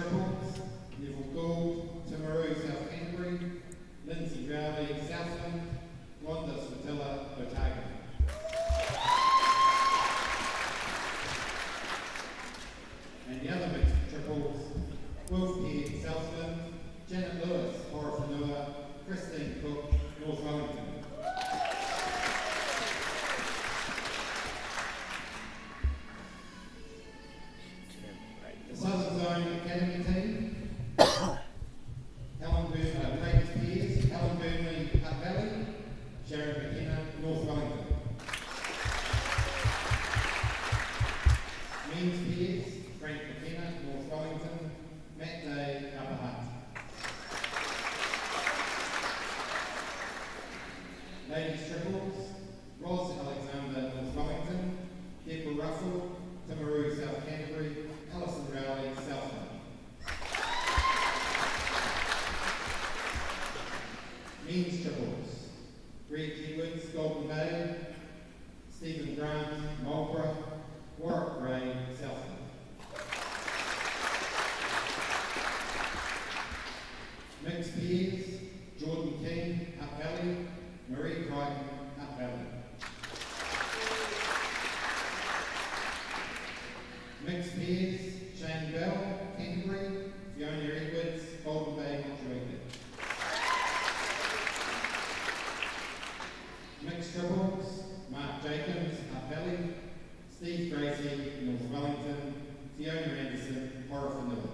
triples, Neville Gould, Timaru, South Canterbury, Lindsay Rowley, Southland, Rhonda Spatilla, Otago. And the other mixed triples, Wolf Peard, Southland, Janet Lewis, Horowhenua, Christine Cook, North Wellington. The Southern Zone Academy team, Ladies Peers, Helen Burnley, Hutt Valley, Sharon McKenna, North Wellington. Men's Peers, Frank McKenna, North Wellington, Matt Day, Upper Hutt. Ladies Triples, Ros Alexander, North Wellington, Deborah Russell, Timaru, South Canterbury, Alison Rowley, Southland. Men's Triples, Greg Edwards, Golden Bay, Stephen Grant, Marlborough, Warwick Gray, Southland. Mixed Peers, Jordan King, Hutt Valley, Marie Crichton, Hutt Valley. Mixed Peers, Shane Bell, Canterbury, Fiona Edwards, Golden Bay, Motueka. Mixed Triples, Mark Jacobs, Hutt Valley, Steve Gracie, North Wellington, Fiona Anderson, Horowhenua.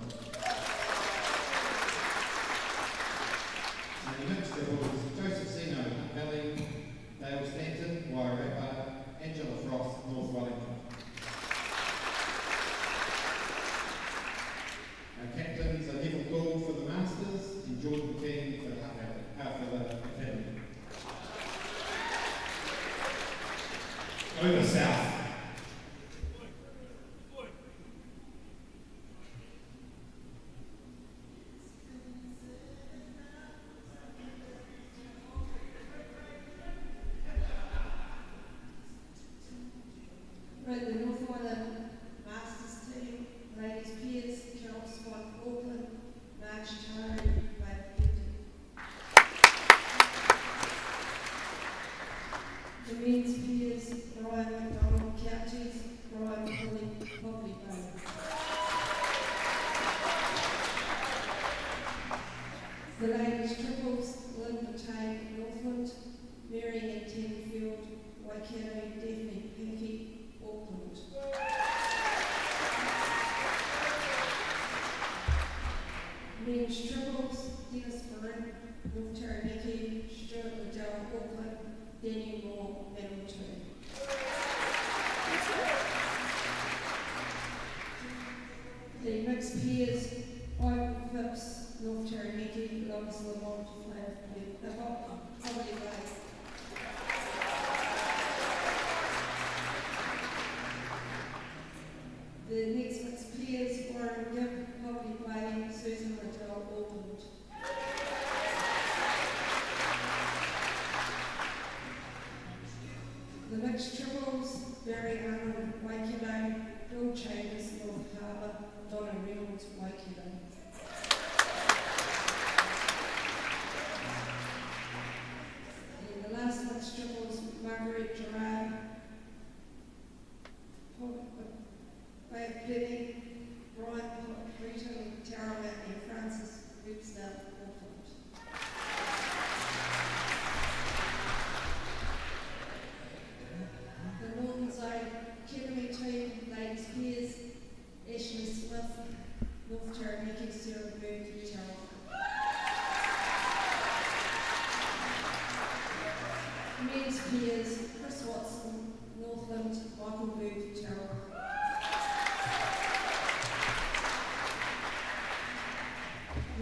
And the mixed triples, Joseph Sino, Hutt Valley, Dale Stanton, Wairarapa, Angela Frost, North Wellington. Our captains are Neville Gould for the Masters and Jordan King for the Academy. Over South. Right, the North Island Masters team, Ladies Peers, Carol Scott, Auckland, March Tari, the men's peers, Brian McDonald, Counties, Brian Popley Bay. The ladies triples, Lynn Patay, Northland, Mary Ann Tenfield, Waikato, Daphne Pinky, Auckland. Men's triples, Dennis Burn, North Taranaki, Stuart Liddell, Auckland, Daniel Moore, Hamilton. The mixed peers, Ivan Phipps, North Taranaki, Lois Lamont, the Holiday Way. The next mixed peers, Warren Gibb, Holiday Way, Susan Liddell, Auckland. The mixed triples, Barry Arnold, Waikato, Bill Chambers, North Harbour, Donna Reynolds, Waikato. And the last mixed triples, Margaret Gerard, Fleming, Brian Breton, Tarawa, and Francis Webster, Auckland. The Northern Zone Academy team, Ladies Peers, Ashley Smith, North Taranaki, Sarah Bird, Tarawa. Men's Peers, Chris Watson, Northland, Michael Bird, Tarawa.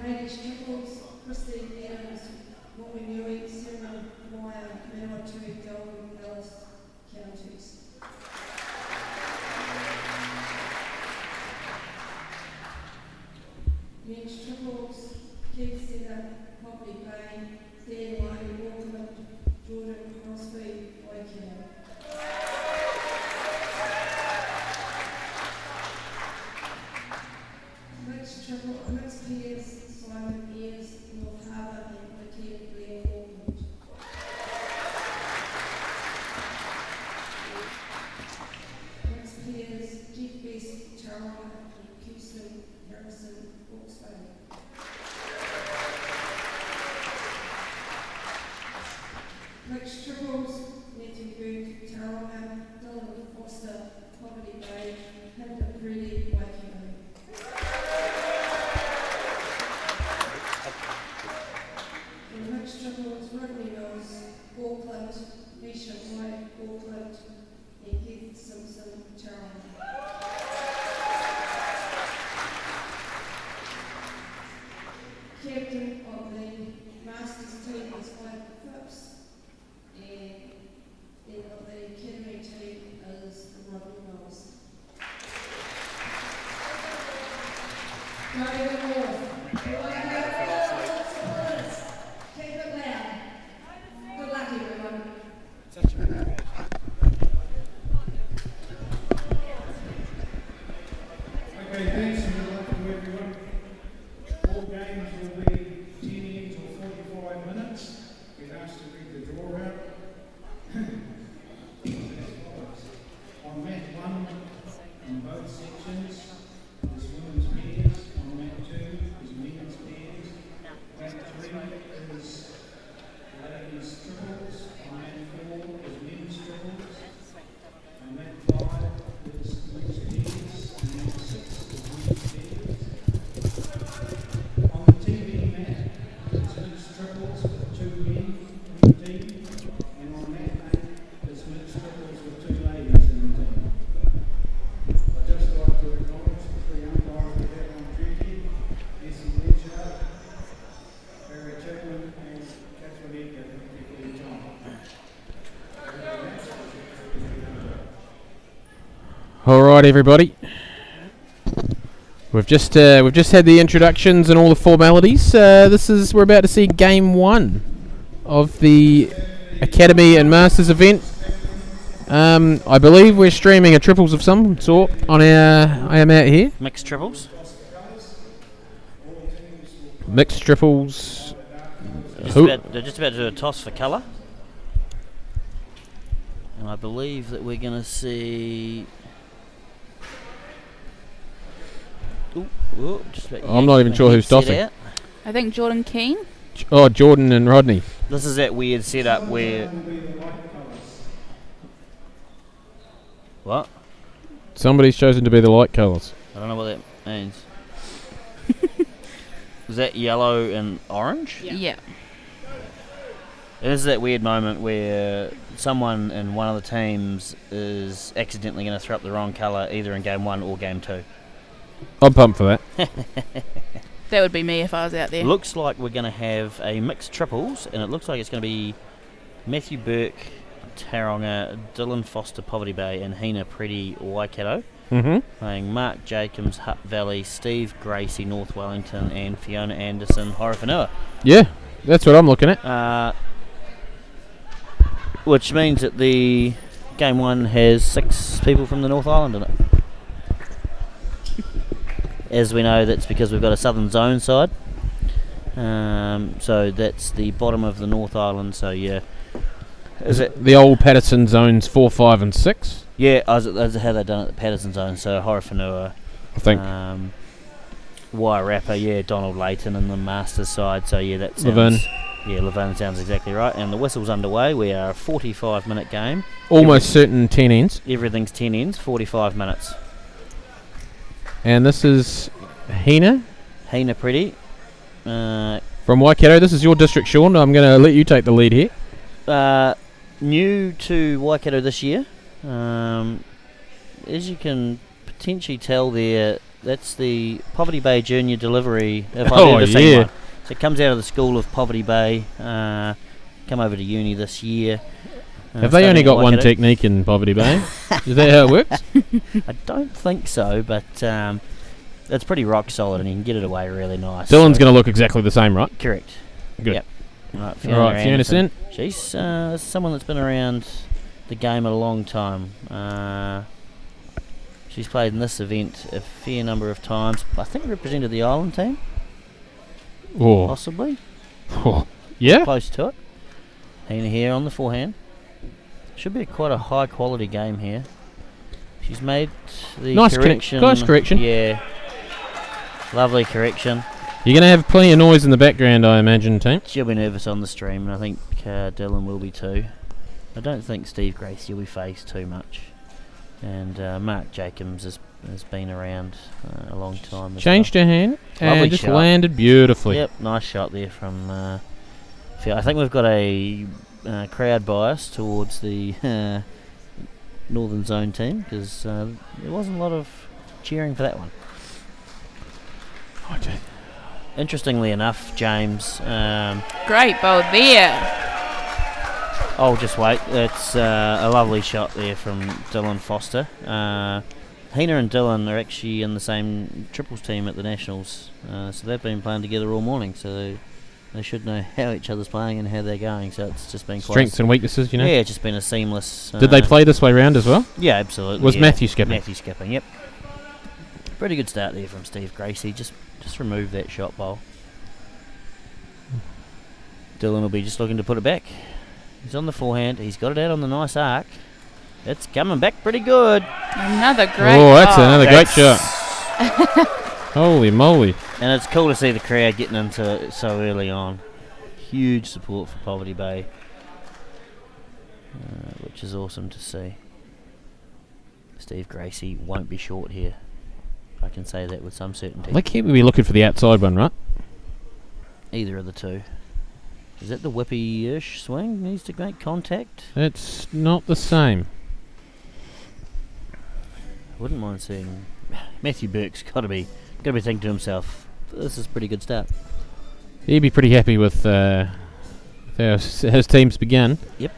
Ladies triples, Christine Adams, Moanui, Sarah Meyer, Manawatu, Gold, Ellis, Counties. Men's triples, Keith Setter, Poppy Bay, Dan White, Auckland, Jordan Crosby, Waikato. Mixed Mixed pairs, Simon Ayres, North Harbour, and Wicked Blair Auckland. Mixed pairs, Jeff Best, Taronga, and Houston Harrison, Hawke's Bay. Mixed triples, Matthew Burke, Taronga, Dylan Foster, Poverty Bay, Hilda Pretty, Waikato. The mixed triples, Rodney Mills, Auckland, Misha White, Auckland, and Keith Simpson, Taronga. Captain of the Masters team is Michael Phipps, and of the Academy team is Rodney Mills. David Moore. Keep it loud. Good luck, everyone. Okay, thanks and good luck to everyone. All games will be 10 ends or 45 minutes. We've asked to read the draw out. On mat 1, in both sections, is women's pairs. On mat 2 is men's pairs. Mat 3 is ladies triples. On mat 4 is men's triples. On mat 5 is mixed pairs. On mat 6 is men's pairs. On the TV mat is mixed triples with 2 men in the team. And on mat 8 is mixed triples with 2 ladies in the team. I'd just like to acknowledge the 3 umpires we have on duty, Essie Leisure, Barry Chapman and Catherine Edgar. Thank you for your time. All right, everybody. We've just had the introductions and all the formalities. We're about to see game 1 of the Academy and Masters event. I believe we're streaming a triples of some sort on our mat here. Mixed triples. Mixed triples. They're just about to do a toss for colour. And I believe that we're going to see... I'm not even sure who's tossing. Out. I think Jordan Keane. Oh, Jordan and Rodney. This is that weird setup where... What? Somebody's chosen to be the light colours. I don't know what that means. Is that yellow and orange? Yeah. This is that weird moment where someone in one of the teams is accidentally going to throw up the wrong colour either in game 1 or game 2. I'm pumped for that. That would be me if I was out there. Looks like we're going to have a mixed triples, and it looks like it's going to be Matthew Burke, Taronga, Dylan Foster, Poverty Bay, and Hina Pretty, Waikato. Playing Mark Jacobs, Hutt Valley, Steve Gracie, North Wellington, and Fiona Anderson, Horowhenua. Yeah, that's what I'm looking at. Which means that the game 1 has 6 people from the North Island in it. As we know, that's because we've got a Southern Zone side. So that's the bottom of the North Island. So yeah, is it the old Patterson zones 4, 5, and 6? Yeah, that's how they've done it at the Patterson zone. So Horowhenua, I think. Wairarapa, yeah, Donald Layton in the Masters side. So yeah, that sounds. Levin. Yeah, Levin sounds exactly right. And the whistle's underway. We are a 45-minute game. Almost certain 10 ends. Everything's 10 ends, 45 minutes. And this is Hina Pretty. From Waikato. This is your district, Sean. I'm going to let you take the lead here. New to Waikato this year. As you can potentially tell there, that's the Poverty Bay Junior Delivery, if I've ever seen one. So it comes out of the school of Poverty Bay, come over to uni this year. Have they only got one technique in Poverty Bay? Is that how it works? I don't think so, but it's pretty rock solid and you can get it away really nice. Dylan's going to look exactly the same, right? Correct. Good. Yep. Right, Fiona Anderson. She's someone that's been around the game a long time. She's played in this event a fair number of times. I think represented the Island team, Oh. possibly. Oh. Yeah? Close to it. Hina here on the forehand. Should be quite a high quality game here. She's made the Nice correction. nice correction. Yeah. Lovely correction. You're going to have plenty of noise in the background, I imagine, team. She'll be nervous on the stream, and I think Dylan will be too. I don't think Steve Gracie will be phased too much. And Mark Jacobs has been around a long time. Changed her hand Lovely and just shot. landed beautifully. Yep, nice shot there from Phil. I think we've got a crowd bias towards the Northern Zone team because there wasn't a lot of cheering for that one. Okay. Interestingly enough, James, Great bowl there. oh, just wait. It's a lovely shot there from Dylan Foster. Hina and Dylan are actually in the same triples team at the Nationals, so they've been playing together all morning, so they should know how each other's playing and how they're going, so it's just been quite... Strengths and weaknesses, you know? Yeah, it's just been a seamless... Did they play this way round as well? Yeah, absolutely. Was yeah. Matthew skipping? Matthew skipping, yep. Pretty good start there from Steve Gracie. Just remove that shot bowl. Dylan will be just looking to put it back. He's on the forehand. He's got it out on the nice arc. It's coming back pretty good. Another great Oh, that's bowl. another great shot. That's- Holy moly. And it's cool to see the crowd getting into it so early on. Huge support for Poverty Bay, which is awesome to see. Steve Gracie won't be short here. I can say that with some certainty. They keep me looking for the outside one, right? Either of the two. Is that the whippy-ish swing? Needs to make contact. It's not the same. Wouldn't mind seeing Matthew Burke's got to be thinking to himself, this is a pretty good start. He'd be pretty happy with how his team's begun. Yep.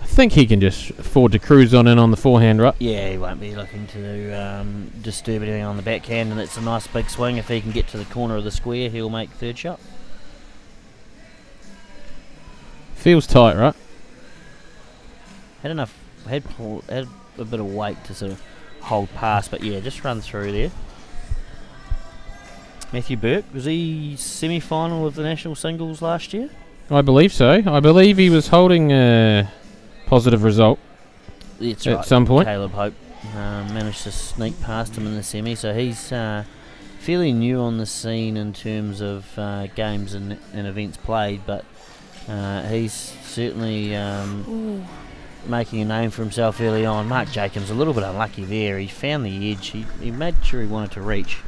I think he can just afford to cruise on in on the forehand, right? Yeah, he won't be looking to disturb anything on the backhand, and it's a nice big swing. If he can get to the corner of the square, he'll make third shot. Feels tight, right? Had a bit of weight to sort of hold past, but yeah, just run through there. Matthew Burke, was he semi-final of the national singles last year? I believe so. I believe he was holding a positive result That's at right. some point. Caleb Hope managed to sneak past him in the semi, so he's fairly new on the scene in terms of games and events played, but he's certainly making a name for himself early on. Mark Jacobs a little bit unlucky there. He found the edge. He made sure he wanted to reach,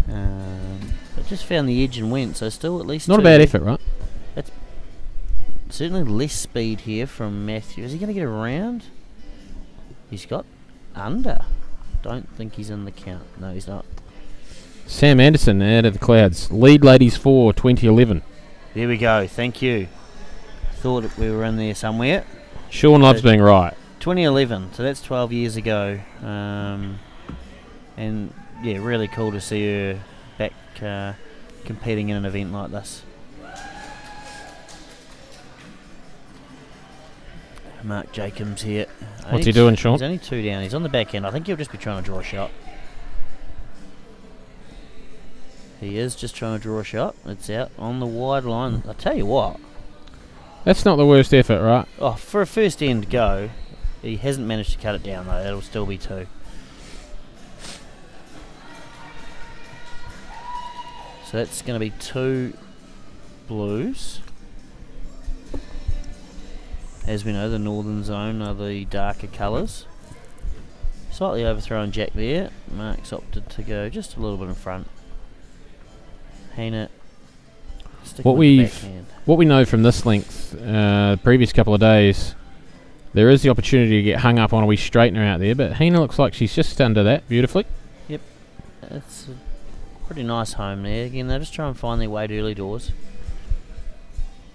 but just found the edge and went. So still at least Not a two. bad effort, right? Certainly less speed here from Matthew. Is he going to get around? He's got under. Don't think he's in the count. No, he's not. Sam Anderson out of the clouds. Lead Ladies 4, 2011. There we go. Thank you. Thought we were in there somewhere. Sean loves being right. 2011. So that's 12 years ago. And yeah, really cool to see her back competing in an event like this. Mark Jacobs here. What's he doing, Sean? He's only two down. He's on the back end. I think he'll just be trying to draw a shot. He is just trying to draw a shot. It's out on the wide line. I tell you what. That's not the worst effort, right? Oh, for a first end go, he hasn't managed to cut it down though. That'll still be two. So that's going to be two blues. As we know, the northern zone are the darker colours. Slightly overthrown jack there. Mark's opted to go just a little bit in front. Hina sticking What with the we backhand. know from this length, previous couple of days, there is the opportunity to get hung up on a wee straightener out there, but Hina looks like she's just under that beautifully. Yep, it's a pretty nice home there. Again, they just try and find their way to early doors.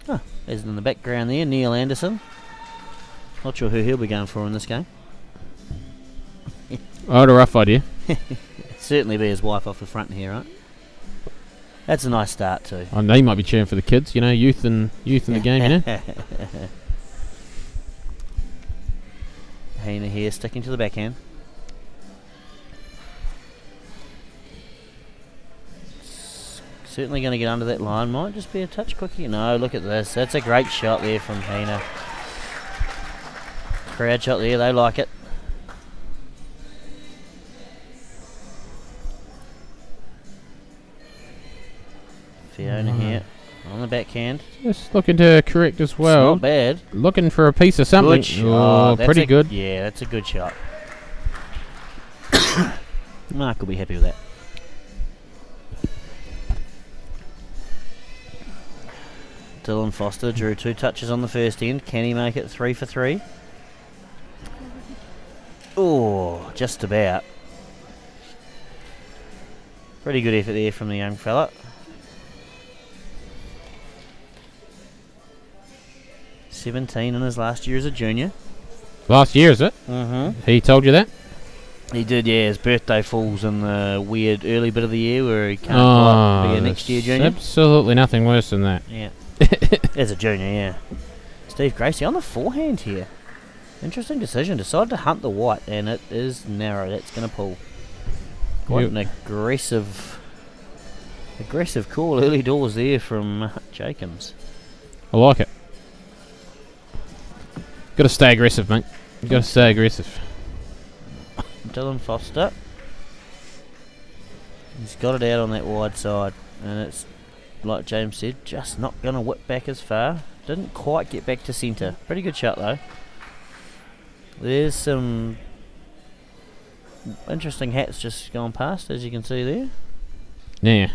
Oh, there's in the background there, Neil Anderson. Not sure who he'll be going for in this game. I had a rough idea. Certainly be his wife off the front here, right? That's a nice start too. I know you might be cheering for the kids, you know, youth in the game, you know. Hina here sticking to the backhand. Certainly going to get under that line. Might just be a touch quickie. No, look at this. That's a great shot there from Hina. Crowd shot there. They like it. Fiona here on the backhand. Just looking to correct as well. It's not bad. Looking for a piece of something. Good shot. Oh, That's pretty good. Yeah, that's a good shot. Mark will be happy with that. Dylan Foster drew 2 touches on the first end. Can he make it 3 for 3? Oh, just about. Pretty good effort there from the young fella. 17 in his last year as a junior. Last year, is it? Mm-hmm. He told you that? He did, yeah. His birthday falls in the weird early bit of the year where he can't pull up be a next year junior. Absolutely nothing worse than that. Yeah. As a junior, yeah. Steve Gracie on the forehand here. Interesting decision. Decided to hunt the white, and it is narrow. That's going to pull. Quite an aggressive call early doors there from Jacobs. I like it. Got to stay aggressive, mate. You got to stay aggressive. Dylan Foster. He's got it out on that wide side, and it's, like James said, just not going to whip back as far. Didn't quite get back to centre. Pretty good shot, though. There's some interesting hats just gone past, as you can see there. Yeah.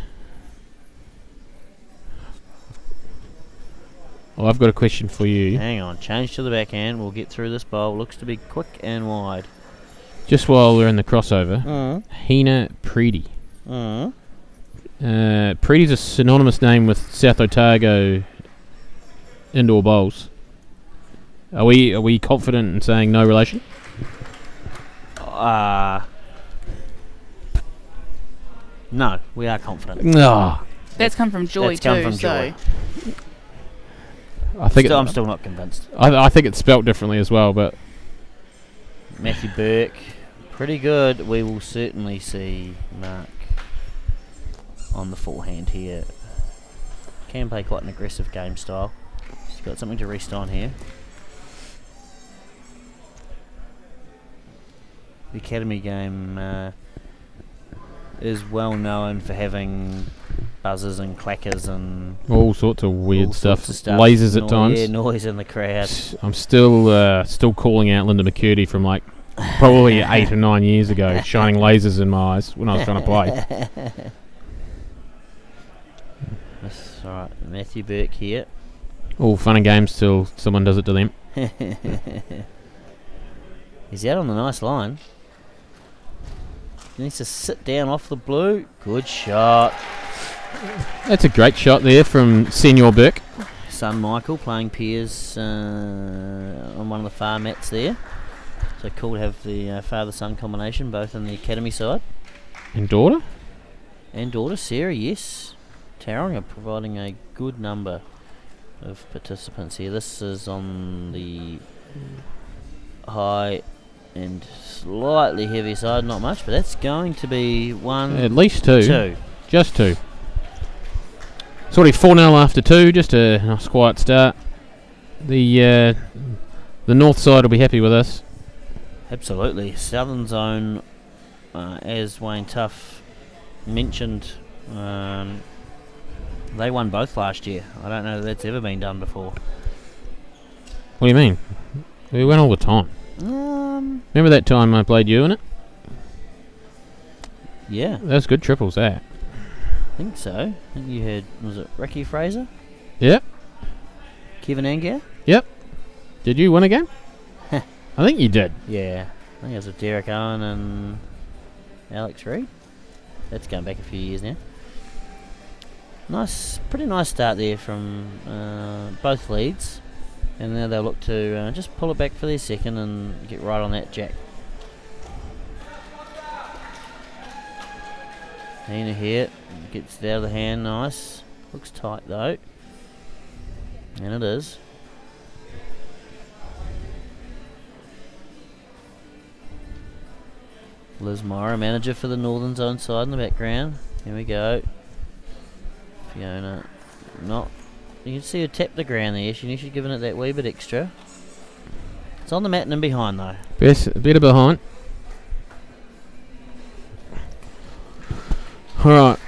Well, I've got a question for you. Hang on, change to the backhand. We'll get through this bowl. Looks to be quick and wide. Just while we're in the crossover, Hina Preedy. Preedy's a synonymous name with South Otago indoor bowls. Are we confident in saying no relation? No, we are confident. No. That's come from Joy That's come too, from so Joy. I think I'm still not convinced. I think it's spelt differently as well, but Matthew Burke, pretty good. We will certainly see Mark on the forehand here. Can play quite an aggressive game style. He's got something to rest on here. The academy game is well known for having buzzers and clackers and all sorts of weird all stuff. sorts of stuff. Lasers at times. Yeah, noise in the crowd. I'm still calling out Linda McCurdy from like probably 8 or 9 years ago, shining lasers in my eyes when I was trying to play. That's alright. Matthew Burke here. All fun and games till someone does it to them. He's out on the nice line. He needs to sit down off the blue. Good shot. That's a great shot there from Senior Burke. Son Michael playing peers on one of the far mats there. So cool to have the father-son combination both on the academy side. And daughter? And daughter Sarah, yes. Tauranga providing a good number of participants here. This is on the high and slightly heavy side, not much, but that's going to be one. At least two. Two. Just two. Sort of 4-0 after two, just a nice quiet start. The north side will be happy with us. Absolutely. Southern Zone, as Wayne Tuff mentioned, they won both last year. I don't know that that's ever been done before. What do you mean? We win all the time. Remember that time I played you in it? Yeah. That was good triples, that. I think so. I think you had, was it Ricky Fraser? Yep. Kevin Angier? Yep. Did you win a game? I think you did. Yeah. I think it was with Derek Owen and Alex Reid. That's going back a few years now. Pretty nice start there from both leads. And now they'll look to just pull it back for their second and get right on that jack. Nina here, gets it out of the hand, nice. Looks tight though. And it is. Liz Morrow, manager for the Northern Zone side in the background. Here we go. Fiona, not. You can see her tap the ground there. She's giving it that wee bit extra. It's on the mat and in behind though. Better behind. Alright.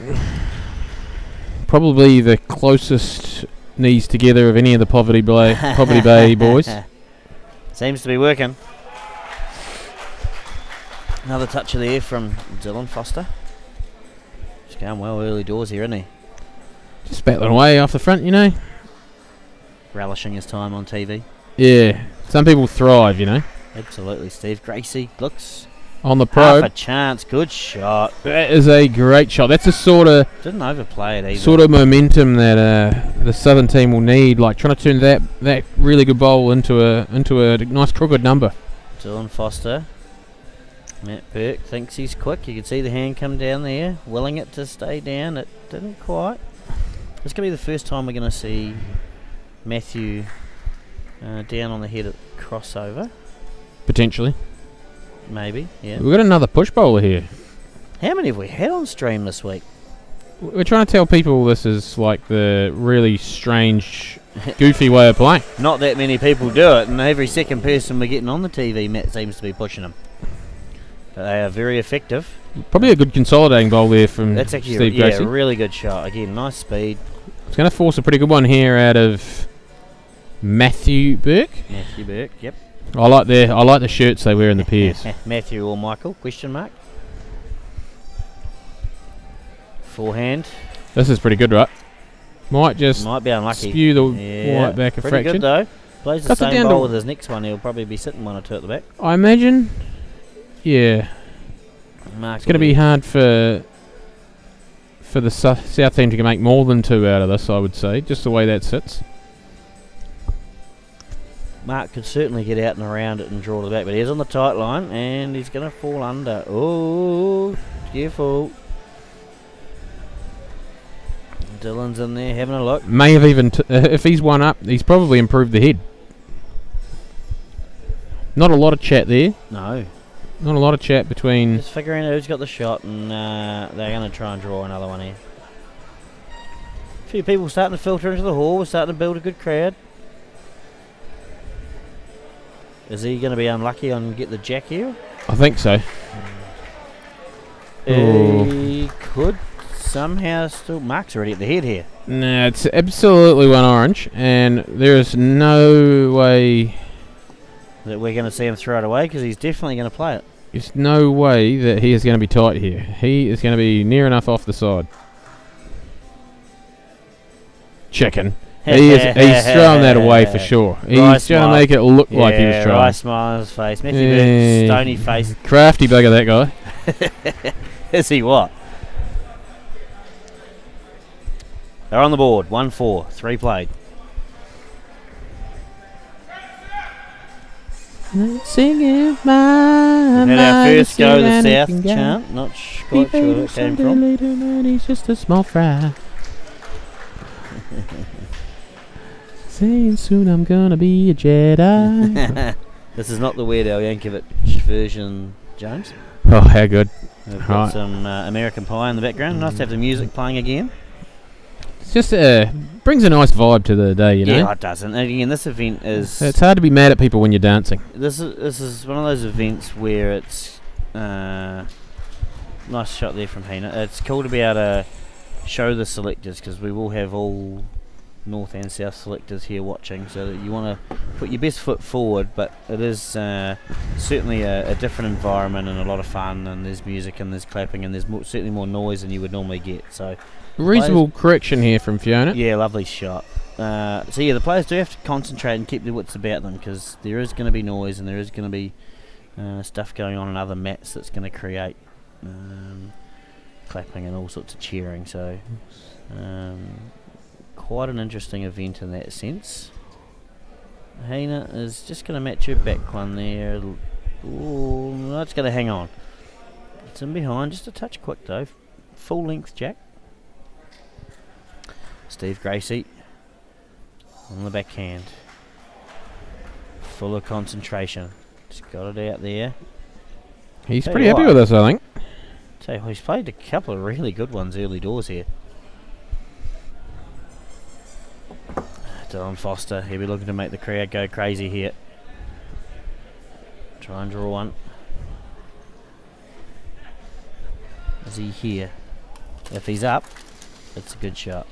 Probably the closest knees together of any of the Poverty Bay boys. Seems to be working. Another touch of the air from Dylan Foster. Just going well early doors here, isn't he? Just battling away off the front, you know. Relishing his time on TV. Yeah. Some people thrive, you know. Absolutely, Steve. Gracie looks On the half probe. a chance. Good shot. That is a great shot. That's the sort Didn't overplay it either. of momentum that the Southern team will need, like trying to turn that really good bowl into a nice crooked number. Dylan Foster. Matt Burke thinks he's quick. You can see the hand come down there, willing it to stay down. It didn't quite. It's going to be the first time we're going to see Matthew down on the head at crossover. Potentially. Maybe, yeah. We've got another push bowler here. How many have we had on stream this week? We're trying to tell people this is like the really strange, goofy way of playing. Not that many people do it, and every second person we're getting on the TV, Matt seems to be pushing them. But they are very effective. Probably a good consolidating bowl there from That's actually Steve a Gracie. really good shot. Again, nice speed. It's going to force a pretty good one here out of Matthew Burke. Matthew Burke, yep. I like the shirts they wear in the pairs. Matthew or Michael, question mark. Forehand. This is pretty good, right? Might Be unlucky. spew the Yeah, white back a pretty fraction. good though. Plays the Cuts it same down bowl to- with his next one. He'll probably be sitting one or two at the back. I imagine, yeah, Mark it's going to be hard for the South team to make more than 2 out of this, I would say, just the way that sits. Mark could certainly get out and around it and draw to the back, but he's on the tight line and he's going to fall under. Oh, careful. Dylan's in there having a look. May have even, if he's one up, he's probably improved the head. Not a lot of chat there. No. Not a lot of chat between. Just figuring out who's got the shot, and they're going to try and draw another one here. A few people starting to filter into the hall. We're starting to build a good crowd. Is he going to be unlucky on get the jack here? I think so. He could somehow still. Mark's already at the head here. No, it's absolutely one orange, and there is no way. That we're going to see him throw it away because he's definitely going to play it. There's no way that he is going to be tight here. He is going to be near enough off the side. Chicken. He's throwing that away for sure. He's Right trying smile. to make it look like he was Yeah, trying. right smile on his face. Matthew Burke, stony face. Crafty bugger, that guy. Is he what? They're on the board. 1-4. 3 played. Singing We've had our first go to the south chant. Not quite sure where it came from. He's just a small fry. Saying soon I'm gonna be a Jedi. This is not the Weird Al Yankovic version, James. Oh, how good. We've got Right. some American Pie in the background. Nice to have the music playing again. It's just brings a nice vibe to the day, you know. Yeah, it doesn't. And again, this event is. It's hard to be mad at people when you're dancing. This is one of those events where it's nice shot there from Hina. It's cool to be able to show the selectors because we will have all north and south selectors here watching, so that you want to put your best foot forward. But it is certainly a different environment and a lot of fun. And there's music and there's clapping and there's certainly more noise than you would normally get. So Reasonable correction here from Fiona. yeah, lovely shot. So yeah, the players do have to concentrate and keep their wits about them because there is going to be noise and there is going to be stuff going on in other mats that's going to create clapping and all sorts of cheering. So quite an interesting event in that sense. Hina is just going to match her back one there. Ooh, no, it's going to hang on. It's in behind, just a touch quick though. Full length jack. Steve Gracie on the backhand. Full of concentration. Just got it out there. He's Tell pretty you happy what. with us, I think. Tell you what, he's played a couple of really good ones early doors here. Dylan Foster, he'll be looking to make the crowd go crazy here. Try and draw one. Is he here? If he's up, it's a good shot.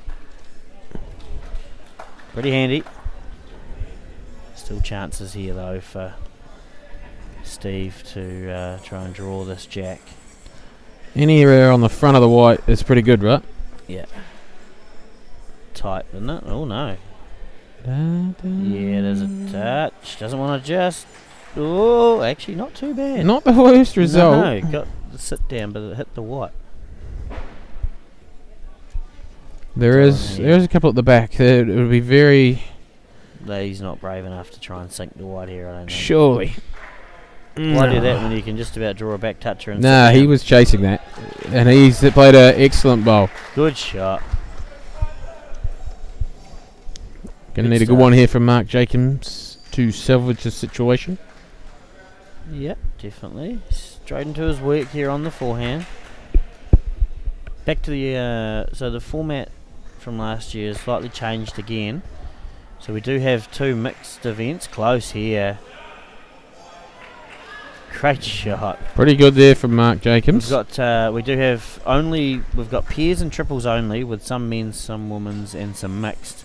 Pretty handy. Still chances here though for Steve to try and draw this jack. Anywhere on the front of the white is pretty good, right? Yeah. Tight, isn't it? Oh no. Yeah, there's a touch. Doesn't want to just. Oh, actually, not too bad. Not the worst result. No, got the sit down, but it hit the white. There is a couple at the back. It would be very. He's not brave enough to try and sink the white here, I don't think. Surely. Why do that when you can just about draw a back toucher and Nah, sit he down? was chasing that. And he's played an excellent bowl. Good shot. Going to Good need a good stuff. one here from Mark Jacobs to salvage the situation. Yep, definitely. Straight into his work here on the forehand. Back to the so the format from last year is slightly changed again. So we do have two mixed events close here. Great shot. Pretty good there from Mark Jacobs. We've got we've got pairs and triples only with some men's, some women's, and some mixed.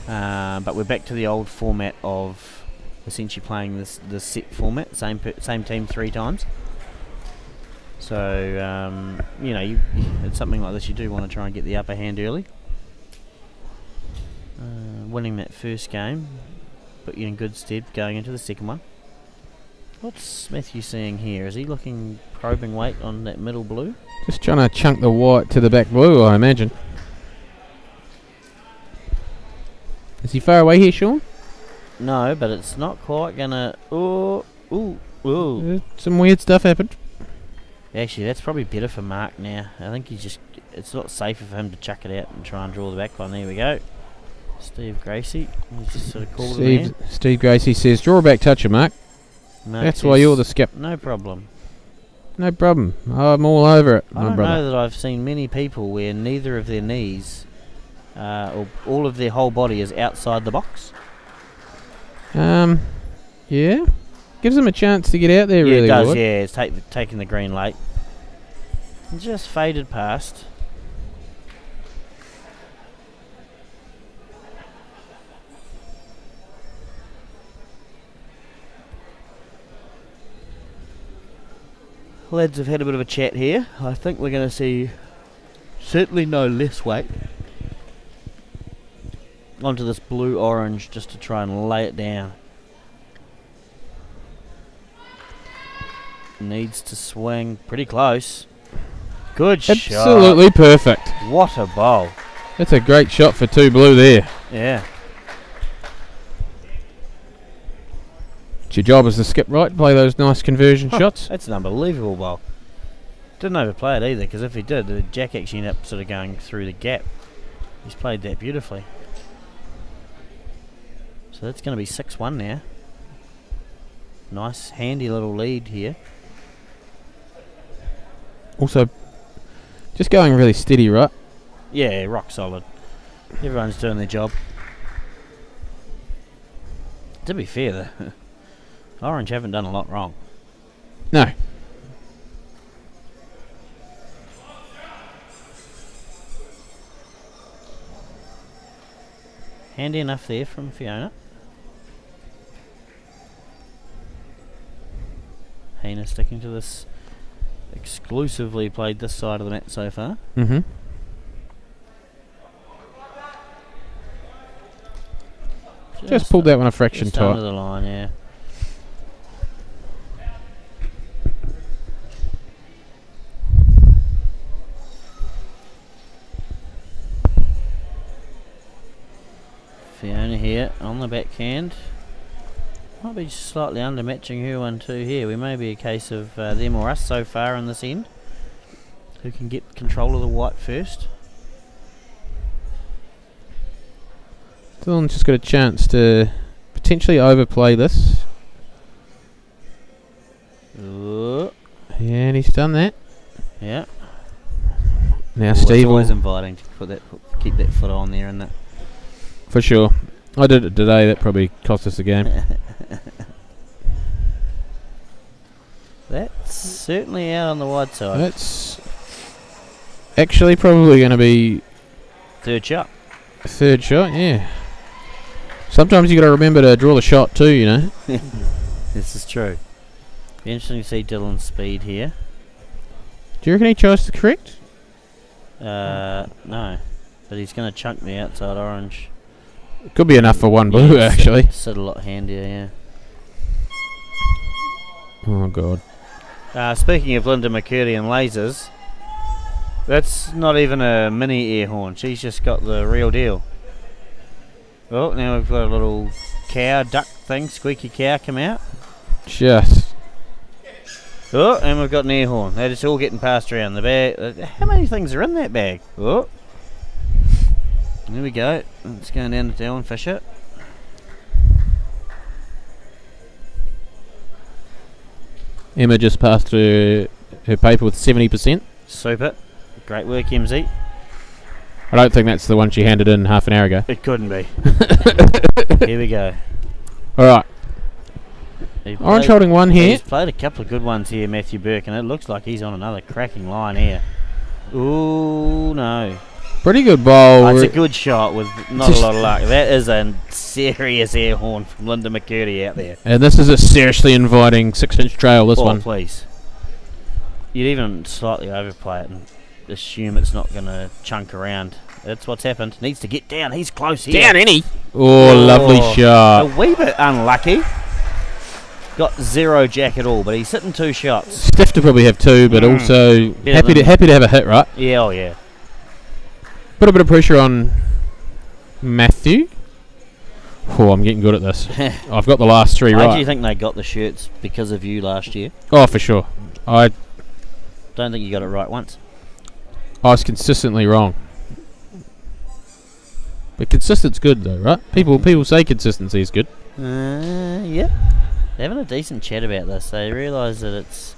But we're back to the old format of essentially playing this set format, same team 3 times. So it's something like this. You do want to try and get the upper hand early. Winning that first game put you in good stead going into the second one. What's Matthew seeing here? Is he looking probing weight on that middle blue? Just trying to chunk the white to the back blue, I imagine. Is he far away here, Sean? No, but it's not quite gonna. Ooh. Some weird stuff happened. Actually, that's probably better for Mark now. I think it's not safer for him to chuck it out and try and draw the back one. There we go. Steve Gracie. He's just sort of called it in. Steve Gracie says, draw a back toucher, Mark. Mark That's why you're the skip. No problem. No problem. I'm all over it, I my don't brother. know that I've seen many people where neither of their knees or all of their whole body is outside the box. Yeah. Gives them a chance to get out there, Yeah, really it does, would. yeah. It's taking the green late. It just faded past. Lads have had a bit of a chat here. I think we're going to see certainly no less weight onto this blue-orange just to try and lay it down. Needs to swing pretty close. Good shot. Absolutely perfect. What a bowl. That's a great shot for 2 blue there. Yeah. It's your job as the skip, right? Play those nice conversion shots. That's an unbelievable bowl. Didn't overplay it either, because if he did, the jack actually ended up sort of going through the gap. He's played that beautifully. So that's going to be 6-1 now. Nice, handy little lead here. Also, just going really steady, right? Yeah, rock solid. Everyone's doing their job. To be fair, the Orange haven't done a lot wrong. No. Handy enough there from Fiona. Hina sticking to this. Exclusively played this side of the mat so far. Mm-hmm. Just pulled that one a fraction just under tight. the line, yeah. Fiona here on the backhand. Might be slightly undermatching her 1-2 here. We may be a case of them or us so far in this end. Who can get control of the white first? Dylan's just got a chance to potentially overplay this. Ooh. Yeah, and he's done that. Yeah. Now It's Steve always will, inviting to keep that foot on there, isn't it? for sure. I did it today. That probably cost us the game. That's certainly out on the wide side. That's actually probably going to be Third shot. a third shot. Yeah. Sometimes you got to remember to draw the shot too. You know. This is true. Be interesting to see Dylan's speed here. Do you reckon he chose to correct? No. But he's going to chunk the outside orange. Could be enough for one blue, Yeah, actually. Sit a lot handier, yeah. Oh god. Speaking of Linda McCurdy and lasers, that's not even a mini air horn. She's just got the real deal. Oh, now we've got a little cow, duck thing, squeaky cow come out. Just. Oh, and we've got an air horn. They're just all getting passed around the bag. How many things are in that bag? Oh. There we go. It's going down to Darwin Fisher. Emma just passed her paper with 70%. Super. Great work, MZ. I don't think that's the one she handed in half an hour ago. It couldn't be. Here we go. Alright. He Orange played- holding one here. He's played a couple of good ones here, Matthew Burke, and it looks like he's on another cracking line here. Ooh, no. Pretty good bowl. That's a good shot with not a lot of luck. That is a serious air horn from Linda McCurdy out there. And this is a seriously inviting 6-inch trail, this Oh, one. please. You'd even slightly overplay it and assume it's not going to chunk around. That's what's happened. Needs to get down. He's close here. Down any. Oh, lovely A shot. wee bit unlucky. Got 0 jack at all, but he's hitting 2 shots. Stiff to probably have 2, but also happy to have a hit, right? Yeah, oh yeah. Put a bit of pressure on Matthew. Oh, I'm getting good at this. I've got the last 3 Why right. do you think they got the shirts because of you last year? Oh, for sure. I Don't think you got it right once. was consistently wrong. But consistent's good, though, right? People say consistency is good. Yeah. They're having a decent chat about this. They realise that it's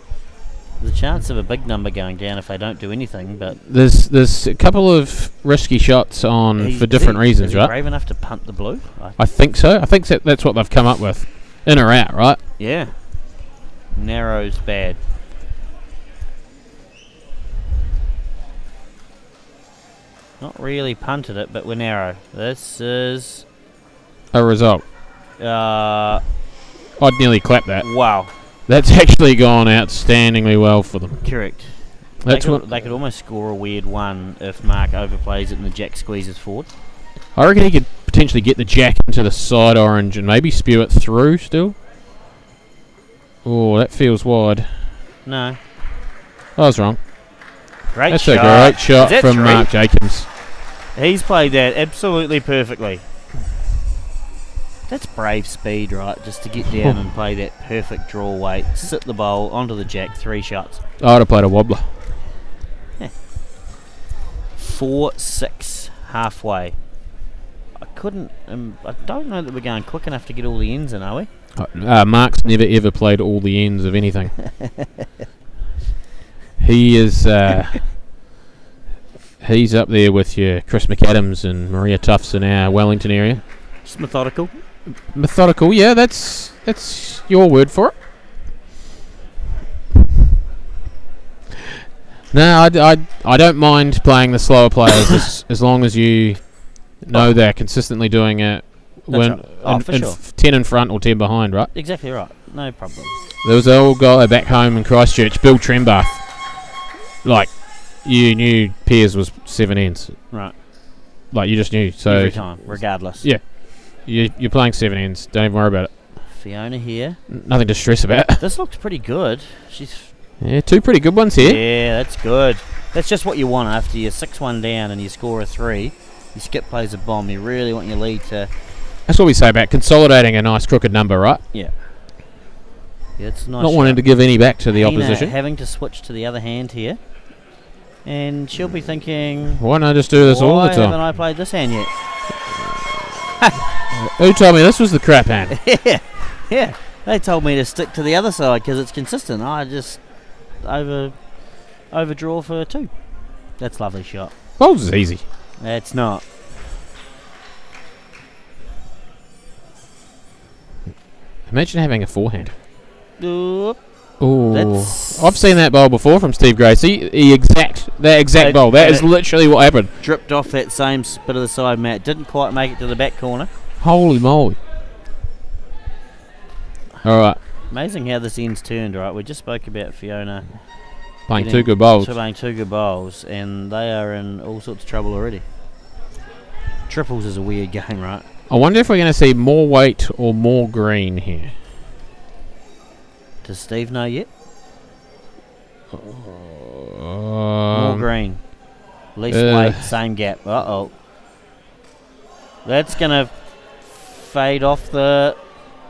the chance of a big number going down if they don't do anything, but There's a couple of risky shots on for different reasons, is he right? brave enough to punt the blue? I think so. I think that's what they've come up with. In or out, right? Yeah. Narrow's bad. Not really punted it, but we're narrow. This is A result. wow. I'd nearly clap that. That's actually gone outstandingly well for them. Correct. That's They could almost score a weird one if Mark overplays it and the jack squeezes forward. I reckon he could potentially get the jack into the side orange and maybe spew it through still. Oh, that feels wide. No. I was wrong. Great That's shot. a great shot Is that from three? Mark Jacobs. He's played that absolutely perfectly. That's brave speed, right? Just to get down and play that perfect draw weight, sit the bowl onto the jack, 3 shots. I would have played a wobbler. 4-6 halfway. I don't know that we're going quick enough to get all the ends in, are we? Mark's never ever played all the ends of anything. He is. He's up there with your Chris McAdams and Maria Tufts in our Wellington area. Just methodical. Methodical, yeah. That's your word for it. No, I don't mind playing the slower players as long as you know they're consistently doing it when right. Oh, for sure. 10 in front or 10 behind, right? Exactly right. No problem. There was an old guy back home in Christchurch, Bill Trembath. Like, you knew Piers was 7 ends. Right. Like, you just knew. So Every time, regardless. Yeah. You're playing 7 ends. Don't even worry about it. Fiona here. Nothing to stress about. This looks pretty good. Yeah, 2 pretty good ones here. Yeah, that's good. That's just what you want after you're 6-1 down and you score a 3. You skip plays a bomb. You really want your lead to... That's what we say about consolidating a nice crooked number, right? Yeah. Yeah, it's a nice. Not wanting to give any back to the opposition. Having to switch to the other hand here. And she'll be thinking... Why not just do this all the Why haven't time? I played this hand yet? Who told me this was the crap hand? Yeah. They told me to stick to the other side because it's consistent. I just overdraw for 2. That's a lovely shot. Bowls is easy. It's not. Imagine having a forehand. Oop. Oh, That's- I've seen that bowl before from Steve Gracie. That exact bowl. That is literally what happened. Dripped off that same bit of the side mat. Didn't quite make it to the back corner. Holy moly! All right, Amazing how this end's turned, right? We just spoke about Fiona playing getting two good bowls. playing 2 good bowls, and they are in all sorts of trouble already. Triples is a weird game, right? I wonder if we're going to see more weight or more green here. Does Steve know yet? More green. Least weight, same gap. Uh-oh. That's going to fade off the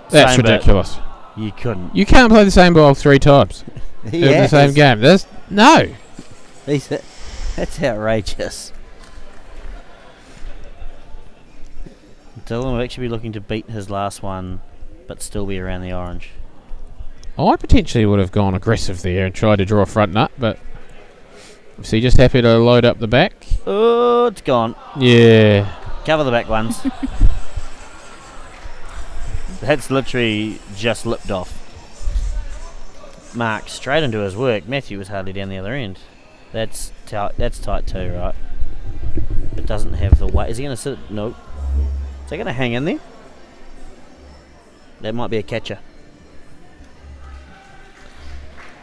That's same bit. ridiculous. You couldn't. You can't play the same bowl 3 times in the same game. No. That's outrageous. Dylan will actually be looking to beat his last one, but still be around the orange. I potentially would have gone aggressive there and tried to draw a front nut, but is he just happy to load up the back? Oh, it's gone. Yeah. Cover the back ones. That's literally just lipped off. Mark straight into his work. Matthew was hardly down the other end. That's tight too, right? It doesn't have the weight. Is he going to sit? Nope. Is he going to hang in there? That might be a catcher.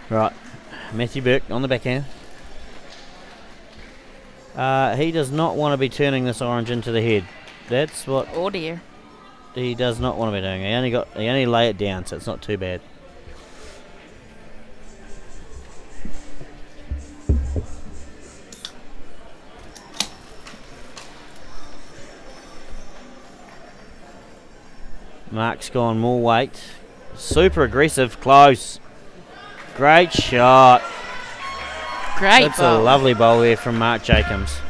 Right. Matthew Burke on the backhand. He does not want to be turning this orange into the head. That's what Oh dear. he does not want to be doing. He only lay it down, so it's not too bad. Mark's gone more weight. Super aggressive, close. Great shot. Great That's bowl. a lovely bowl there from Mark Jacobs.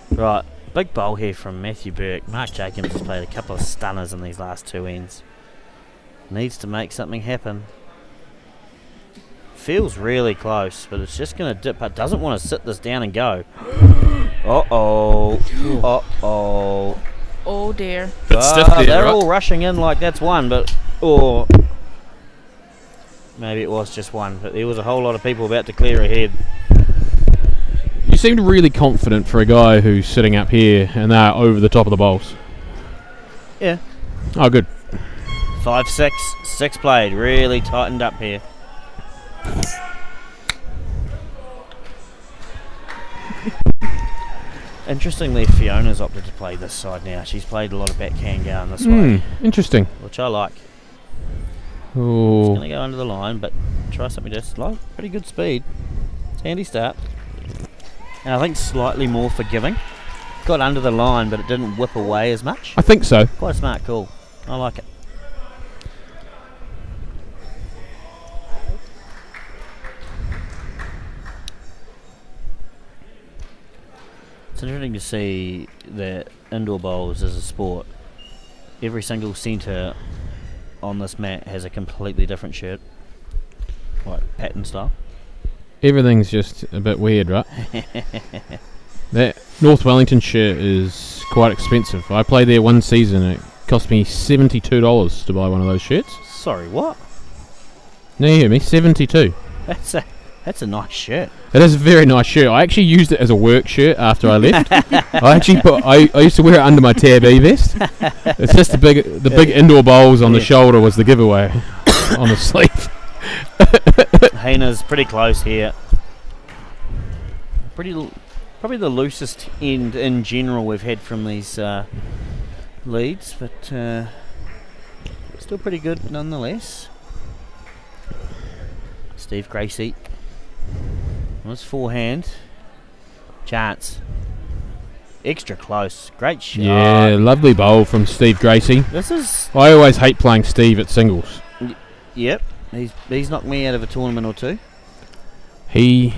Right, big bowl here from Matthew Burke. Mark Jacobs has played a couple of stunners in these last 2 ends. Needs to make something happen. Feels really close, but it's just going to dip. But doesn't want to sit this down and go. Uh-oh. Uh-oh. Oh dear. Bit stiff there, They're right? all rushing in like that's one, but... maybe it was just one, but there was a whole lot of people about to clear ahead. You seemed really confident for a guy who's sitting up here and they're over the top of the bowls. Yeah. Oh, good. 5-6. 6 played. Really tightened up here. Interestingly, Fiona's opted to play this side now. She's played a lot of backhand going this way, Interesting. which I like. Oh, Going to go under the line, but try something just like pretty good speed. It's a handy start. And I think slightly more forgiving. Got under the line, but it didn't whip away as much. I think so. Quite a smart call. I like it. It's interesting to see that indoor bowls as a sport, every single centre on this mat has a completely different shirt. What, pattern style? Everything's just a bit weird, right? That North Wellington shirt is quite expensive. I played there one season and it cost me $72 to buy one of those shirts. Sorry, what? Now you hear me? 72. That's a nice shirt. It is a very nice shirt. I actually used it as a work shirt after I left. I used to wear it under my Tab E vest. It's just the big indoor bowls on the shoulder was the giveaway on the sleeve. Hina's pretty close here. Probably the loosest end in general we've had from these leads, but still pretty good nonetheless. Steve Gracie on his forehand. Chance. Extra close. Great shot. Yeah, lovely bowl from Steve Gracie. This is... I always hate playing Steve at singles. Yep. He's knocked me out of a tournament or two. I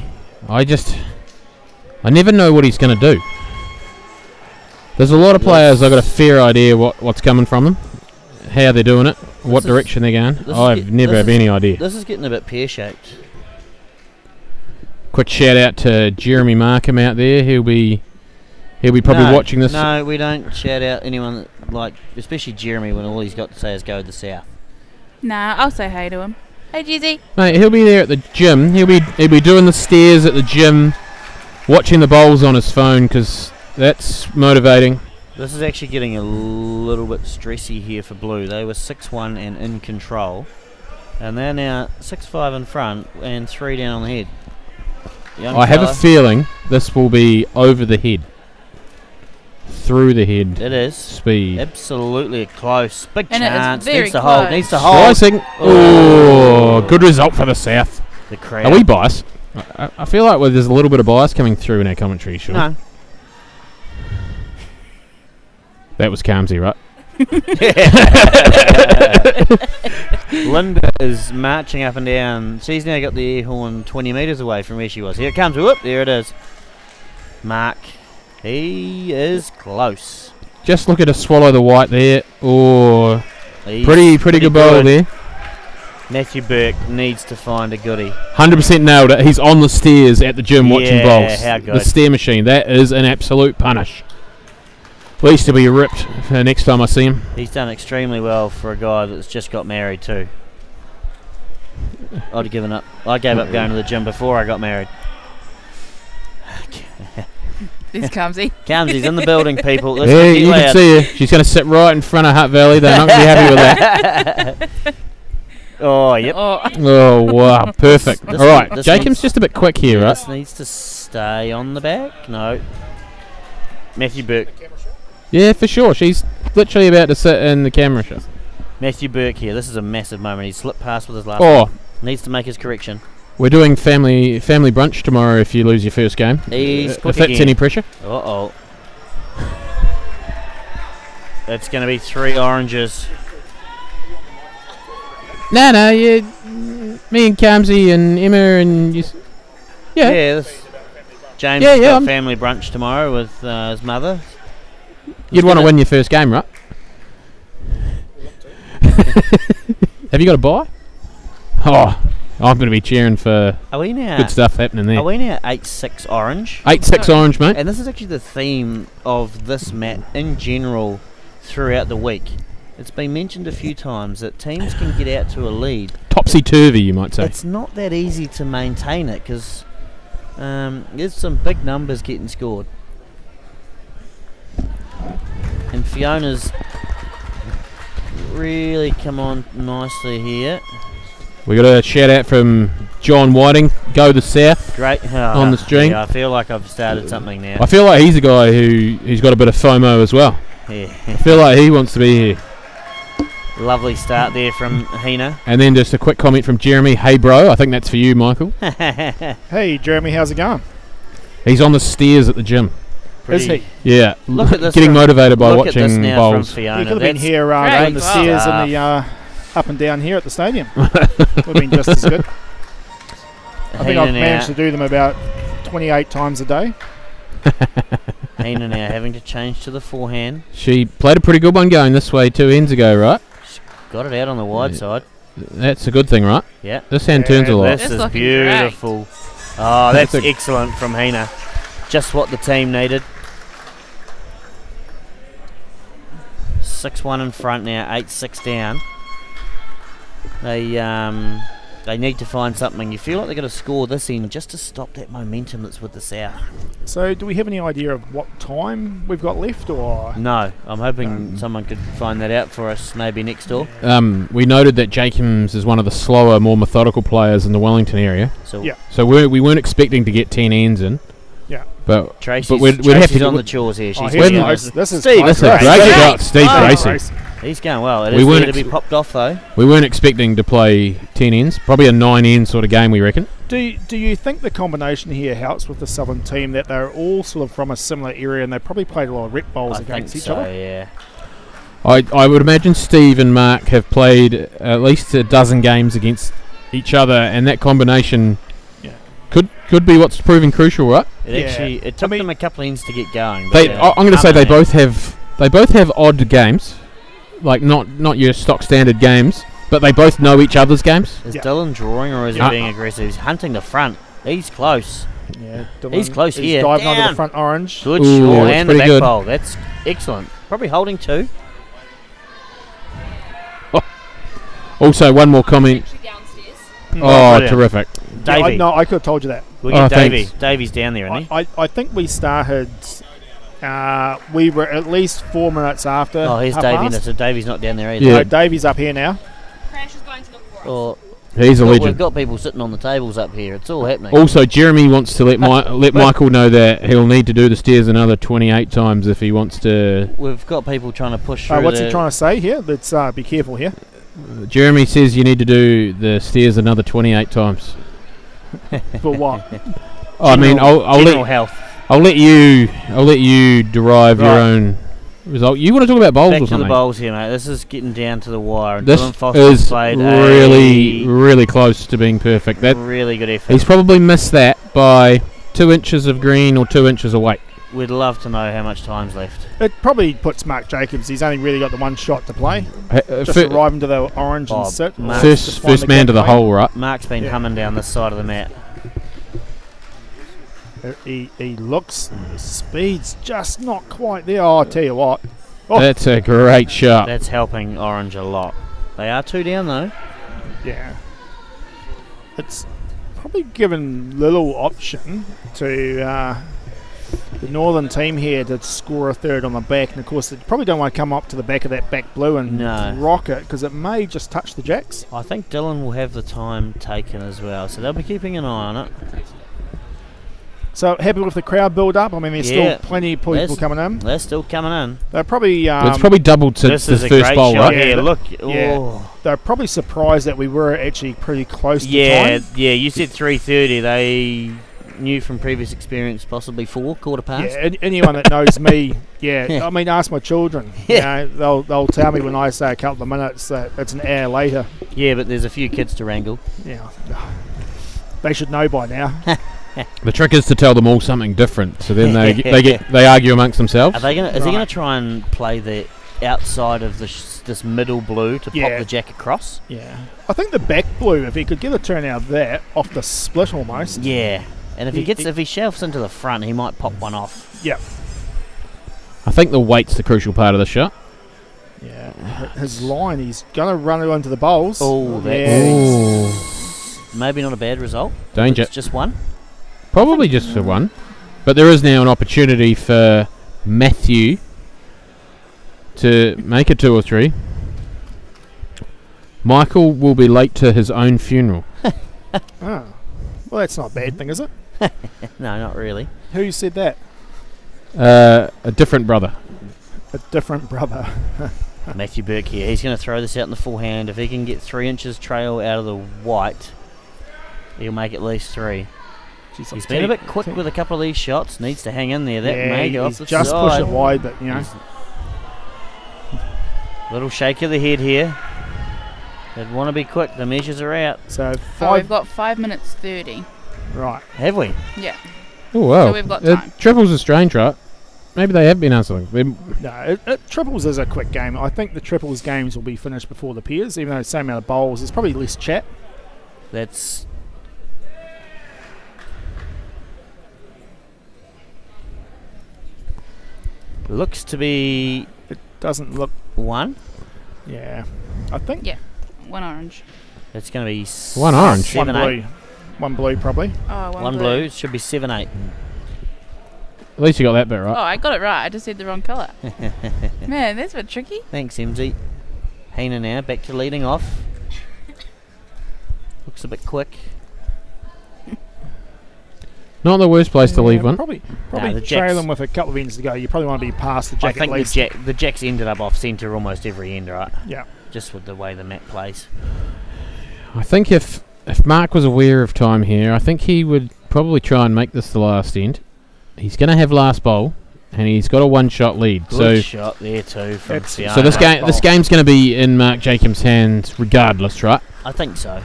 never know what he's going to do. There's a lot of players I've got a fair idea what's coming from them, how they're doing it, what direction they're going. this I've is never this have is- any idea. This is getting a bit pear-shaped. Quick shout out to Jeremy Markham out there. He'll be probably No, watching this. No, we don't shout out anyone especially Jeremy when all he's got to say is go to the south. Nah, I'll say hey to him. Hey, Jizzy. Mate, he'll be there at the gym. He'll be doing the stairs at the gym, watching the bowls on his phone because that's motivating. This is actually getting a little bit stressy here for Blue. They were 6-1 and in control, and they're now 6-5 in front and 3 down on the head. Young I have a fella. feeling this will be over the head, through the head. It is. Speed. Absolutely close. Big And it is chance. very Needs to hold. close. Needs to hold. Slicing. Oh, good result for the South. The crowd. Are we biased? I feel like there's a little bit of bias coming through in our commentary, sure. No. That was Carmsy, right? Linda is marching up and down. She's now got the air horn 20 metres away from where she was. Here it comes. Whoop, there it is. Mark. He is close. Just look at her swallow the white there. Oh, He's pretty good bowl there. Matthew Burke needs to find a goodie. 100% nailed it. He's on the stairs at the gym watching Yeah, bowls. how good. The stair machine. That is an absolute punish. Pleased to be ripped next time I see him. He's done extremely well for a guy that's just got married too. I'd have given up. I gave up going to the gym before I got married. This comes he. Camsy's in the building, people. Let's Yeah, get you can loud. see her. She's going to sit right in front of Hutt Valley. They're not going to be happy with that. Oh, yep. Oh, Oh, wow. Perfect. This All right. this Jacob's needs- just a bit quick here, right? This needs to stay on the back. No. Matthew Burke. Yeah, for sure. She's literally about to sit in the camera shot. Matthew Burke here. This is a massive moment. He slipped past with his last Oh, one. Needs to make his correction. we're doing family brunch tomorrow if you lose your first game. He's If quick that's again. any pressure. Uh-oh. It's going to be 3 oranges. No, yeah. Me and Kamsey and Emma and you. Yeah. This James Yeah, has got I'm- family brunch tomorrow with his mother. You'd want to win your first game, right? Have you got a buy? Oh, I'm going to be cheering for Are we now? good stuff happening there. Are we now 8-6 orange? 8-6 orange, mate. And this is actually the theme of this mat in general throughout the week. It's been mentioned a few times that teams can get out to a lead. Topsy-turvy, you might say. It's not that easy to maintain it because there's some big numbers getting scored. And Fiona's really come on nicely here. We got a shout out from John Whiting. Go the South. Great. On the string. Yeah, I feel like I've started something now. I feel like he's a guy who's got a bit of FOMO as well. Yeah. I feel like he wants to be here. Lovely start there from Hina. And then just a quick comment from Jeremy. Hey, bro. I think that's for you, Michael. Hey, Jeremy, how's it going? He's on the stairs at the gym. Is he? Yeah. Look at this Getting from- motivated by Look at this watching now bowls. from Fiona. You could have been That's here great. doing the stairs Wow. and the up and down here at the stadium. Would have been just as good. I think Hina I've now- managed to do them about 28 times a day. Hina now having to change to the forehand. She played a pretty good one going this way 2 ends ago, right? Got it out on the wide side. That's a good thing, right? Yeah. This hand Yeah, turns a lot. This That's is looking beautiful. Oh, that's That's a- excellent from Hina. Just what the team needed. 6-1 in front now, 8-6 down. They need to find something. You feel like they're going to score this end just to stop that momentum that's with the South. So, do we have any idea of what time we've got left, or No, I'm hoping someone could find that out for us maybe next door. We noted that Jacobs is one of the slower, more methodical players in the Wellington area. So Yeah. So we weren't expecting to get 10 ends in. Yeah. But Tracy's, we'd have Tracy's to on get- the chores here. Oh, She's here's getting close. on. This is Steve, close that's a race. great Great. shot, Steve Oh. Gracie. He's going well. It We is weren't there to be ex- popped off though. We weren't expecting to play 10 ends. Probably a 9 end sort of game, we reckon. Do you think the combination here helps with the Southern team, that they're all sort of from a similar area and they probably played a lot of rep bowls I think against each so, other? yeah. I would imagine Steve and Mark have played at least a dozen games against each other, and that combination Yeah. could be what's proving crucial, right? It Yeah. actually it took I mean- them a couple of ends to get going. They, but, I'm going to say they I don't know. both have odd games. like not your stock standard games, but they both know each other's games. Is Yeah. Dylan drawing or is he being aggressive? He's hunting the front. He's close. Yeah, He's close he's here. diving onto Down. the front orange. Good Ooh, shot that's and the pretty back good. bowl. That's excellent. Probably holding 2. Also, one more comment. Oh, brilliant. terrific. Davey. No, I could have told you that. We'll get Davey. thanks. Davey's down there, isn't he? I think we started. We were at least 4 minutes after. Oh, here's half Davey. past. So Davey's not down there either. Yeah. So Davey's up here now. Crash is going to look for us. Or He's a we've legend. got people sitting on the tables up here. It's all happening. Also, Jeremy wants to let Michael know that he'll need to do the stairs another 28 times if he wants to. We've got people trying to push through. What's he trying to say here? Let's be careful here. Jeremy says you need to do the stairs another 28 times. For what? I mean, I'll general let health. I'll let you derive your Right. own result. You want to talk about bowls Back or to the something? bowls here, mate. This is getting down to the wire. And This Dylan Foster is played really close to being perfect. a That really good effort. he's probably missed that by 2 inches of green or 2 inches of weight. We'd love to know how much time's left. It probably puts Mark Jacobs. He's only really got the one shot to play. Just Fir- arrive into the orange and Bob, sit. or Mark. just find first man gap to the play. hole, right? Mark's been Yeah. humming down this side of the mat. He looks. His speed's just not quite there. Oh, I'll tell you what. Oh. That's a great shot. That's helping Orange a lot. They are 2 down though. Yeah. It's probably given little option to the northern team here to score a third on the back. And of course, they probably don't want to come up to the back of that back blue and No. rock it because it may just touch the jacks. I think Dylan will have the time taken as well, so they'll be keeping an eye on it. So happy with the crowd build up. I mean, there's Yeah. still plenty of people There's- coming in. They're still coming in. They're probably It's probably doubled since This is this a first great bowl, shot right? here. Yeah. Look. Yeah. Oh. they're probably surprised that we were actually pretty close to Yeah, time. yeah. You said 3:30. They knew from previous experience possibly 4, quarter past. Yeah, anyone that knows me, yeah, Yeah. I mean, ask my children. Yeah. You know, they'll tell me when I say a couple of minutes that it's an hour later. Yeah, but there's a few kids to wrangle. Yeah, they should know by now. The trick is to tell them all something different, so then they argue amongst themselves. Are they gonna? Is he Right. gonna try and play the outside of this middle blue to pop Yeah. the jack across? Yeah, I think the back blue, if he could get a turn out of that off the split almost. Yeah. And if He- if he shelves into the front, he might pop one off. Yeah, I think the weight's the crucial part of the shot. yeah. His line, he's gonna run it into the bowls. Oh, that's yeah. maybe not a bad result. Danger. It's just one. Probably just for one. But there is now an opportunity for Matthew to make a 2 or 3. Michael will be late to his own funeral. Oh. Well, that's not a bad thing, is it? No, not really. Who said that? A different brother. A different brother. Matthew Burke here. He's going to throw this out in the full hand. If he can get 3 inches trail out of the white, he'll make at least 3. Jeez, He's been a bit quick with a couple of these shots. Needs to hang in there. That yeah, may go off he's the just side. push it wide, but you know. Little shake of the head here. They'd want to be quick. The measures are out. So Oh, 5. we've got 5 minutes 30. Right. Have we? Yeah. Oh, wow. So we've got time. Triples are strange, right? Maybe they have been answering. No, triples is a quick game. I think the triples games will be finished before the pairs, even though the same amount of bowls. There's probably less chat. That's looks to be Doesn't look. 1. Yeah. I think Yeah. 1 orange. It's going to be One orange. 7, one 8. blue. One blue, probably. Oh, One blue. It should be 7, 8. At least you got that bit Oh, right. I got it right. I just said the wrong colour. Man, that's a bit tricky. Thanks, MZ. Hina now back to leading off. Looks a bit quick. Not the worst place to leave Yeah, one. Probably the trail jacks- them with a couple of ends to go. You probably want to be past the I jack at think least. the jacks ended up off centre almost every end, right? Yeah. Just with the way the map plays. I think if Mark was aware of time here, I think he would probably try and make this the last end. He's going to have last bowl, and he's got a one-shot lead. Good shot there too from That's- Fiona. So this game's going to be in Mark Jacobs' hands regardless, right? I think so.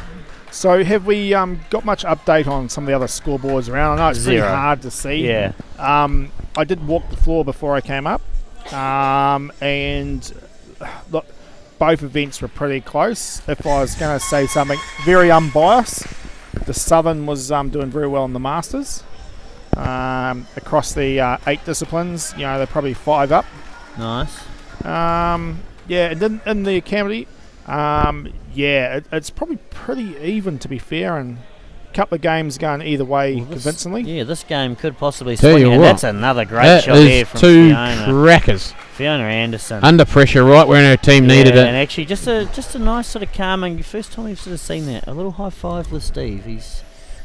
So have we got much update on some of the other scoreboards around? I know it's Zero. pretty hard to see. Yeah. I did walk the floor before I came up, and look, both events were pretty close. If I was going to say something very unbiased, the Southern was doing very well in the Masters. Across the 8 disciplines, they're probably 5 up. Nice. And then in the Academy, it's probably pretty even, to be fair, and a couple of games going either way convincingly. Yeah, this game could possibly Tell swing, you and what, that's another great that shot is there from two Fiona. crackers. Fiona Anderson. Under pressure, right where her team needed And it. actually, just a nice sort of calming. First time we've sort of seen that. A little high five with Steve. He's,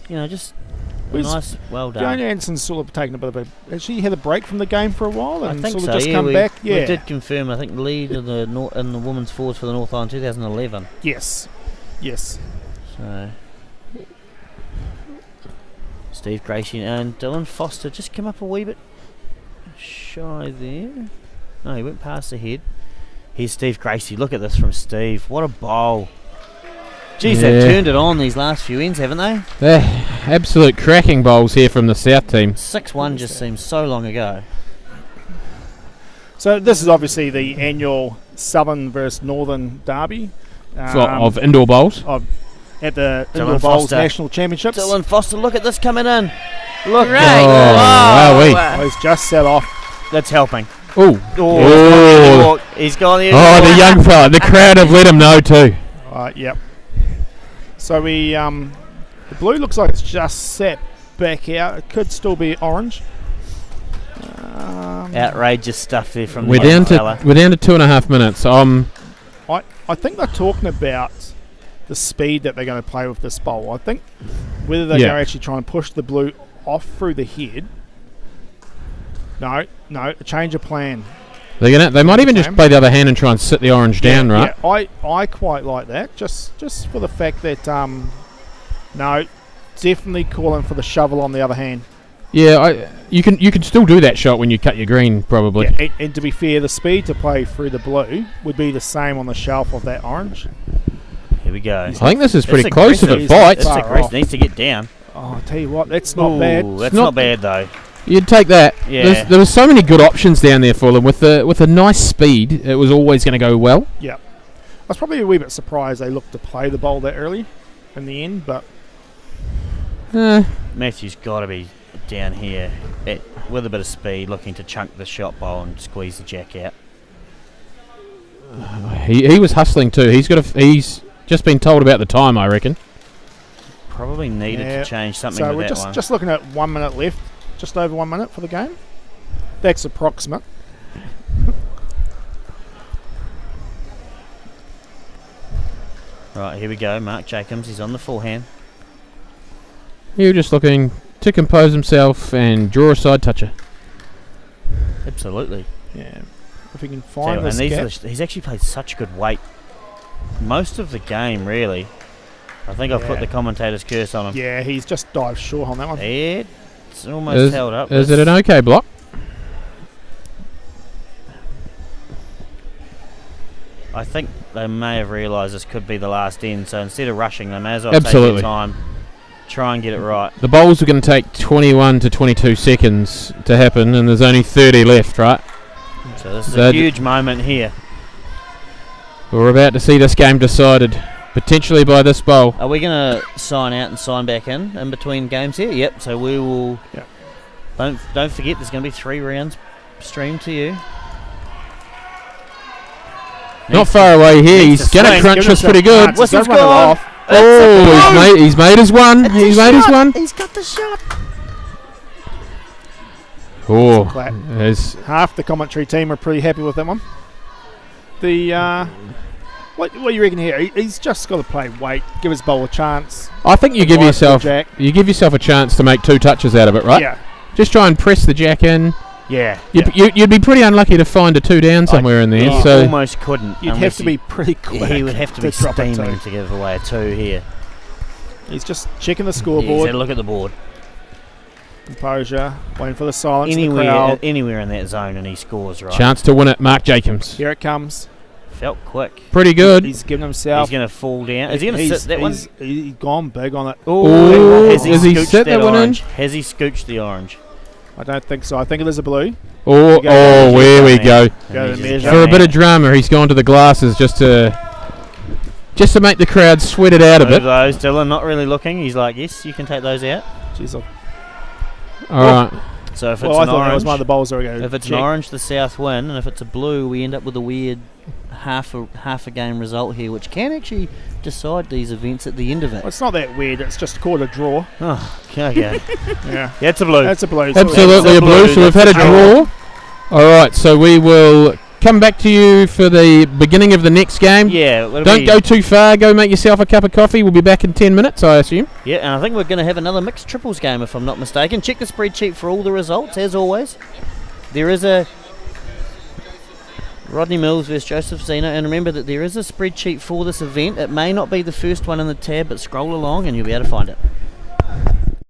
just nice, well done. Fiona Anderson's sort of taken a bit of a. Has she had a break from the game for a while and I think sort so. of just Yeah, come we, back? we did confirm. I think lead in the women's forwards for the North Island 2011. Yes. So Steve Gracie and Dylan Foster just come up a wee bit shy there. No, he went past the head. Here's Steve Gracie. Look at this from Steve. What a bowl. Geez, they've turned it on these last few ends, haven't they? They're absolute cracking bowls here from the South team. 6-1 just seems so long ago. So this is obviously the annual Southern versus Northern derby Of indoor bowls. At the Dylan Indoor Bowls Foster. National Championships. Dylan Foster, look at this coming in. Look. Right. Oh, Oh, he's just set off. That's helping. Oh, Oh, he's gone the the young fella. The crowd have let him know too. Yep. So we, the blue looks like it's just set back out. It could still be orange. Outrageous stuff there from We're the young down fella. to 2.5 minutes. I think they're talking about the speed that they're going to play with this bowl. I think whether they're going to actually try and push the blue off through the head. No, a change of plan. They might even just play the other hand and try and sit the orange down, right? Yeah, I quite like that. Just for the fact that no, definitely calling for the shovel on the other hand. Yeah, you can still do that shot when you cut your green, probably. Yeah, and to be fair, the speed to play through the blue would be the same on the shelf of that orange. Here we go. I think this is pretty That's close if aggressive. it bites. That's Far aggressive. off. Needs to get down. Oh, I tell you what, that's not bad. That's not- not bad though. You'd take that. Yeah. There was so many good options down there for them. With a nice speed, it was always going to go well. Yeah. I was probably a wee bit surprised they looked to play the bowl that early in the end, but Matthew's got to be down here with a bit of speed, looking to chunk the shot bowl and squeeze the jack out. He was hustling too. He's just been told about the time, I reckon. Probably needed to change something so with we're that one. just looking at 1 minute left, just over 1 minute for the game. That's approximate. Right, here we go. Mark Jacobs, he's on the forehand. He was just looking to compose himself and draw a side toucher. Absolutely. Yeah. If we can find And this these gap. are he's actually played such good weight most of the game, really. I think I've put Yeah. the commentator's curse on him. Yeah, he's just dived short on that one. It's almost held up. Is it an okay block? I think they may have realised this could be the last end, so instead of rushing, they may as well Absolutely. take their time, try and get it right. The bowls are going to take 21 to 22 seconds to happen, and there's only 30 left, right? So this is So a huge moment here. We're about to see this game decided, potentially by this bowl. Are we going to sign out and sign back in between games here? Yep. So we will. Yep. Don't forget, there's going to be 3 rounds streamed to you. Not far away here. needs He's to going to swing. crunch Give this himself pretty good. chance. Whistle's Don't run it gone. off. Oh, he's made his one. He's made his one. He's got the shot. Oh, Clap. there's Half the commentary team are pretty happy with that one. The what do you reckon here? He's just got to play weight, give his bowl a chance. I think you give Right, yourself Jack. a chance to make 2 touches out of it, right? Yeah. Just try and press the jack in. Yeah. You'd be pretty unlucky to find a 2 down somewhere in there. He So almost couldn't. You'd have unless to be pretty quick. He would have to be drop it steaming too. to give away a 2 here. He's just checking the Yeah, he's scoreboard. had a look at the board. Composure, waiting for the silence. In the crowd. Anywhere in that zone, and he scores right. chance to win it, Mark Jacobs. Here it comes. Felt quick. Pretty good. He's giving himself. He's going to fall down. Is he going to sit that one? He's gone big on it. Oh, Has he has he scooched set that one in? orange? Has he scooched the orange? I don't think so. I think it is a blue. Oh, where we go. Go to the measure. For a bit of drama, he's gone to the glasses just to make the crowd sweat it out a bit. Those, Dylan, not really looking. He's like, yes, you can take those out. Jeez, All right. So if well, it's I an thought that was orange, one of the bowls that were going to if it's an orange, the South win, and if it's a blue, we end up with a weird half a game result here, which can actually decide these events at the end of it. Well, it's not that weird. It's just called a draw. Oh, okay. Yeah. Yeah, it's a blue. That's a blue. Absolutely a blue. So we've had a draw. All right. So we will come back to you for the beginning of the next game. Yeah. Don't go too far. Go make yourself a cup of coffee. We'll be back in 10 minutes, I assume. Yeah, and I think we're going to have another mixed triples game, if I'm not mistaken. Check the spreadsheet for all the results, as always. There is a Rodney Mills versus Joseph Zeno, and remember that there is a spreadsheet for this event. It may not be the first one in the tab, but scroll along and you'll be able to find it.